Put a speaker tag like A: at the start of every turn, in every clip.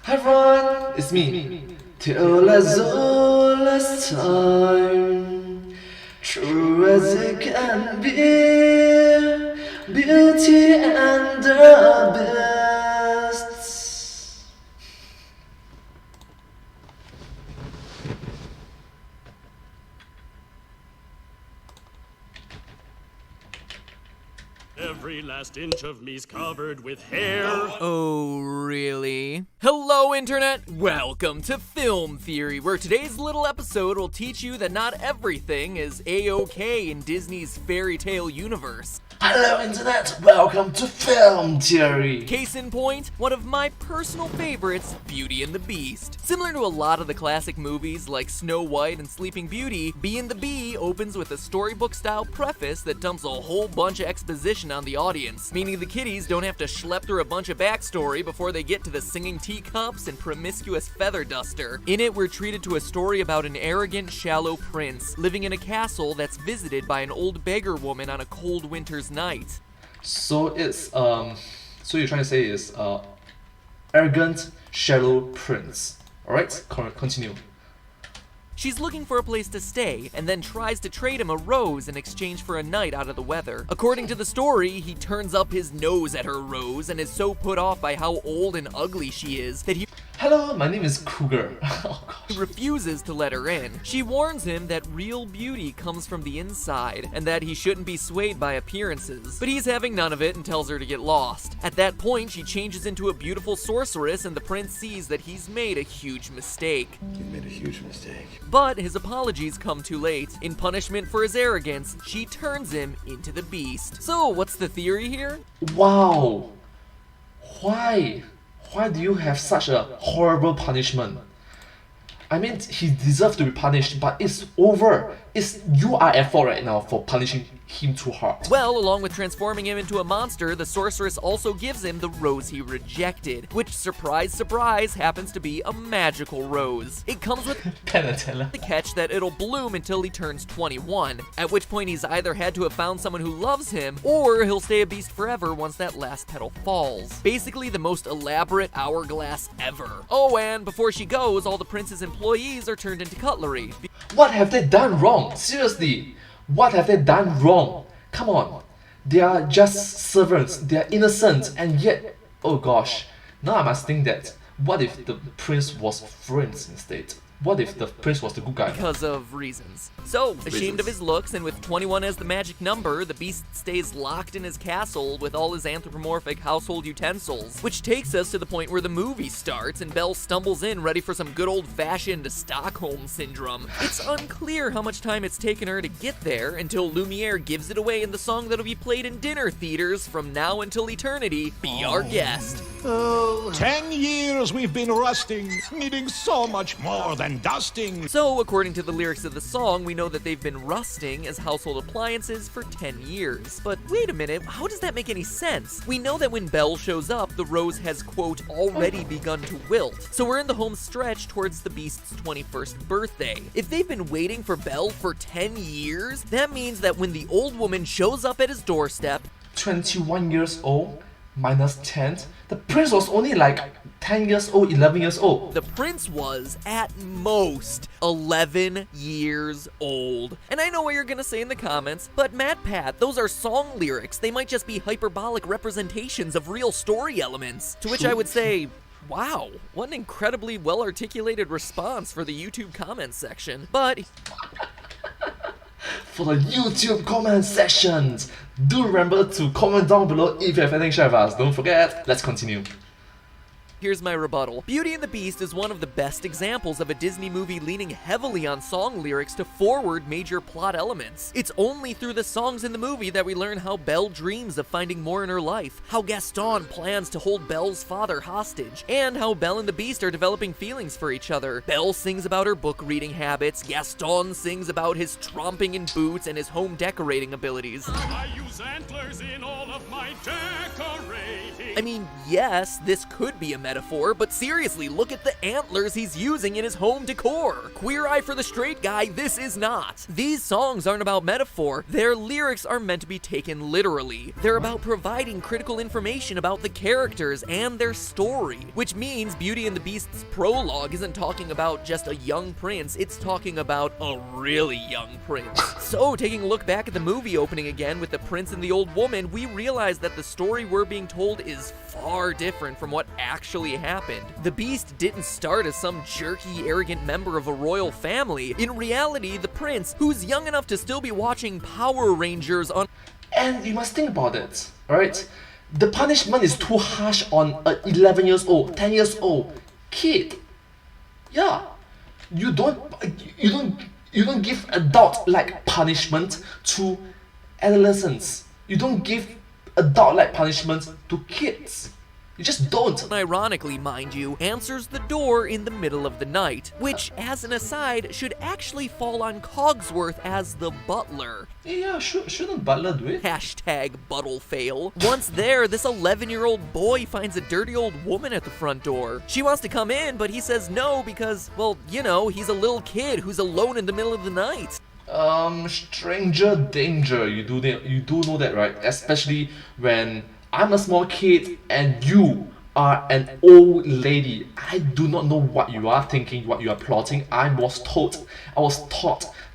A: Hi everyone, it's me. Till as old as time, true as it can be, beauty and the beast.
B: Every last inch of me's covered with hair.
C: Oh, really? Hello, Internet! Welcome to Film Theory, where today's little episode will teach you that not everything is A-OK in Disney's fairy tale universe.
A: Hello Internet, welcome to Film Theory.
C: Case in point, one of my personal favorites, Beauty and the Beast. Similar to a lot of the classic movies like Snow White and Sleeping Beauty, Bee and the Bee opens with a storybook-style preface that dumps a whole bunch of exposition on the audience, meaning the kiddies don't have to schlep through a bunch of backstory before they get to the singing teacups and promiscuous feather duster. In it, we're treated to a story about an arrogant, shallow prince living in a castle that's visited by an old beggar woman on a cold winter's night.
A: So it's so you're trying to say is arrogant, shallow prince. Alright, continue.
C: She's looking for a place to stay, and then tries to trade him a rose in exchange for a night out of the weather. According to the story, he turns up his nose at her rose and is so put off by how old and ugly she is that he
A: Hello, my name is Cougar. Oh gosh.
C: refuses to let her in. She warns him that real beauty comes from the inside, and that he shouldn't be swayed by appearances. But he's having none of it and tells her to get lost. At that point, she changes into a beautiful sorceress, and the prince sees that he's made a huge mistake.
D: You've made a huge mistake.
C: But his apologies come too late. In punishment for his arrogance, she turns him into the beast. So, what's the theory here?
A: Wow. Why? Why do you have such a horrible punishment? I mean, he deserves to be punished, but it's over. You are at fault right now for punishing him too hard.
C: Well, along with transforming him into a monster, the sorceress also gives him the rose he rejected, which, surprise, surprise, happens to be a magical rose. It comes with
A: Penn and Teller.
C: the catch that it'll bloom until he turns 21, at which point he's either had to have found someone who loves him, or he'll stay a beast forever once that last petal falls. Basically the most elaborate hourglass ever. Oh, and before she goes, all the prince's employees are turned into cutlery.
A: What have they done wrong? Seriously, what have they done wrong? Come on, they are just servants, they are innocent, and yet, oh gosh, now I must think that, what if the prince was friends instead? What if the prince was the good guy?
C: Because of reasons. So, ashamed of his looks and with 21 as the magic number, the beast stays locked in his castle with all his anthropomorphic household utensils. Which takes us to the point where the movie starts and Belle stumbles in ready for some good old-fashioned Stockholm syndrome. It's unclear how much time it's taken her to get there until Lumiere gives it away in the song that'll be played in dinner theaters from now until eternity. Be our guest.
E: 10 years we've been rusting, needing so much more than dusting.
C: So, according to the lyrics of the song, we know that they've been rusting as household appliances for 10 years. But wait a minute, how does that make any sense? We know that when Belle shows up, the rose has, quote, already begun to wilt. So we're in the home stretch towards the Beast's 21st birthday. If they've been waiting for Belle for 10 years, that means that when the old woman shows up at his doorstep,
A: 21 years old, minus 10, the prince was only like 10 years old, 11 years old.
C: the prince was, at most, 11 years old. And I know what you're gonna say in the comments, but MatPat, those are song lyrics. They might just be hyperbolic representations of real story elements. To which I would say, wow, what an incredibly well-articulated response for the YouTube comments section. But
A: For the YouTube comment sections, do remember to comment down below if you have anything to share with us. Don't forget, let's continue.
C: here's my rebuttal. Beauty and the Beast is one of the best examples of a Disney movie leaning heavily on song lyrics to forward major plot elements. It's only through the songs in the movie that we learn how Belle dreams of finding more in her life, how Gaston plans to hold Belle's father hostage, and how Belle and the Beast are developing feelings for each other. Belle sings about her book reading habits, Gaston sings about his tromping in boots and his home decorating abilities.
B: I use antlers in all of my decorating.
C: I mean, yes, this could be a metaphor, but seriously, look at the antlers he's using in his home decor. Queer Eye for the Straight Guy, this is not. These songs aren't about metaphor, their lyrics are meant to be taken literally. They're about providing critical information about the characters and their story, which means Beauty and the Beast's prologue isn't talking about just a young prince, it's talking about a really young prince. So, taking a look back at the movie opening again with the prince and the old woman, we realize that the story we're being told is far different from what actually happened. The Beast didn't start as some jerky, arrogant member of a royal family. In reality, the prince, who's young enough to still be watching Power Rangers on—
A: And you must think about it, alright? The punishment is too harsh on a 11 years old, 10 years old kid. Yeah, you don't give adult-like punishment to adolescents. You don't give adult-like punishment to kids. You just don't.
C: Ironically, mind you, answers the door in the middle of the night, which, as an aside, should actually fall on Cogsworth as the butler.
A: Yeah, shouldn't Butler do it?
C: Hashtag buttle fail. Once there, this 11-year-old boy finds a dirty old woman at the front door. She wants to come in, but he says no because, well, you know, he's a little kid who's alone in the middle of the night.
A: Stranger danger. You do know that, right? Especially when I'm a small kid and you are an old lady. I do not know what you are thinking, what you are plotting. I was taught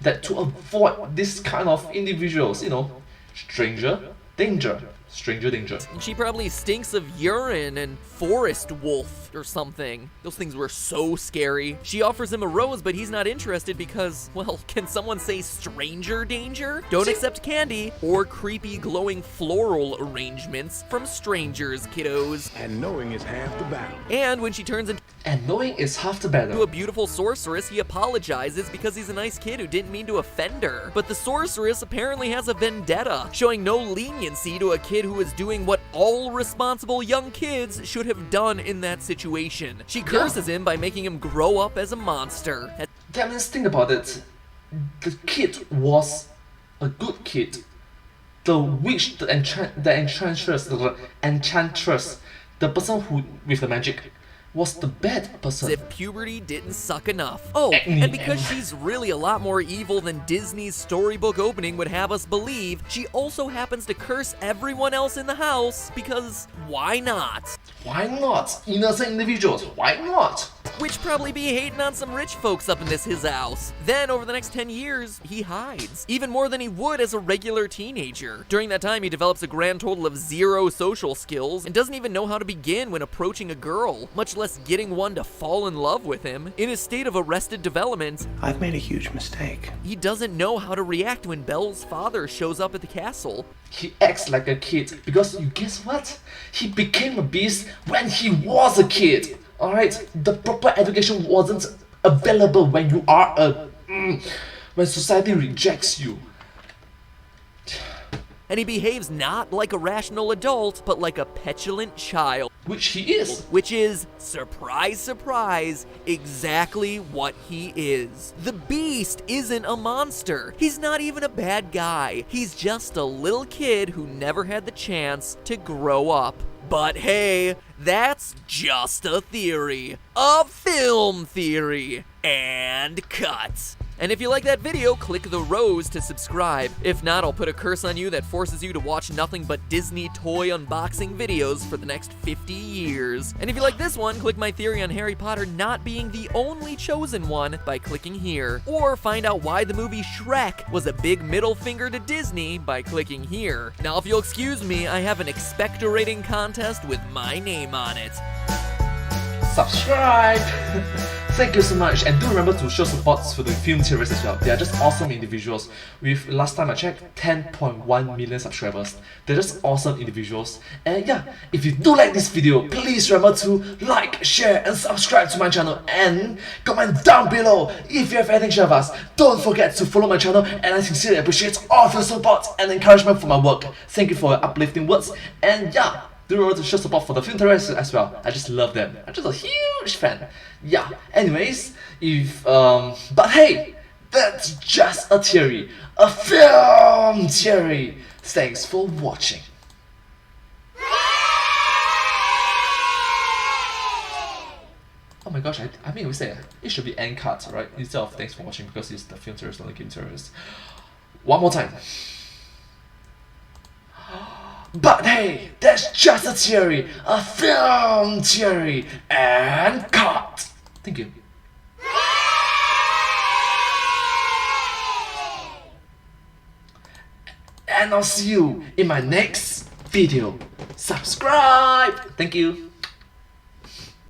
A: that to avoid this kind of individuals, you know, stranger danger. Stranger danger.
C: She probably stinks of urine and forest wolf or something. Those things were so scary. She offers him a rose, but he's not interested because, well, can someone say stranger danger? Don't accept candy or creepy glowing floral arrangements from strangers, kiddos.
E: And knowing is half the battle.
C: And when she turns into
A: And knowing is half the battle.
C: a beautiful sorceress, he apologizes because he's a nice kid who didn't mean to offend her. But the sorceress apparently has a vendetta, showing no leniency to a kid who is doing what all responsible young kids should have done in that situation. She curses him by making him grow up as a monster.
A: That means, think about it. The kid was a good kid. The witch, the enchantress, the person who with the magic, was the bad person.
C: As if puberty didn't suck enough. Oh,
A: Acne
C: and because she's really a lot more evil than Disney's storybook opening would have us believe, she also happens to curse everyone else in the house because why not?
A: Why not? Innocent individuals, why not?
C: Which probably be hating on some rich folks up in his house. Then, over the next 10 years, he hides. Even more than he would as a regular teenager. During that time, he develops a grand total of 0 social skills and doesn't even know how to begin when approaching a girl, much less getting one to fall in love with him. In his state of arrested development,
D: I've made a huge mistake.
C: he doesn't know how to react when Belle's father shows up at the castle.
A: He acts like a kid because you guess what? He became a beast when he was a kid. Alright? The proper education wasn't available when you are when society rejects you.
C: And he behaves not like a rational adult, but like a petulant child.
A: Which he is.
C: Which is, surprise, surprise, exactly what he is. The Beast isn't a monster. He's not even a bad guy. He's just a little kid who never had the chance to grow up. But hey, that's just a theory. A film theory. And cut. And if you like that video, click the rose to subscribe. If not, I'll put a curse on you that forces you to watch nothing but Disney toy unboxing videos for the next 50 years. And if you like this one, click my theory on Harry Potter not being the only chosen one by clicking here. Or find out why the movie Shrek was a big middle finger to Disney by clicking here. Now, if you'll excuse me, I have an expectorating contest with my name on it.
A: Subscribe! Thank you so much, and do remember to show support for the Film Theorists as well. They are just awesome individuals with, last time I checked, 10.1 million subscribers. They're just awesome individuals. And yeah, if you do like this video, please remember to like, share and subscribe to my channel, and comment down below if you have anything to share with us. Don't forget to follow my channel, and I sincerely appreciate all of your support and encouragement for my work. Thank you for your uplifting words, and yeah, do remember to show support for the Film Theorists as well. I just love them. I'm just a huge fan. Yeah, anyways, but hey, that's just a theory. A film theory. Thanks for watching. gosh, I think we say it should be end cut, right? Instead of thanks for watching, because it's the film theorist, not the game theorist. One more time. But hey, that's just a theory, a film theory, and cut. Thank you. And I'll see you in my next video. Subscribe! Thank you.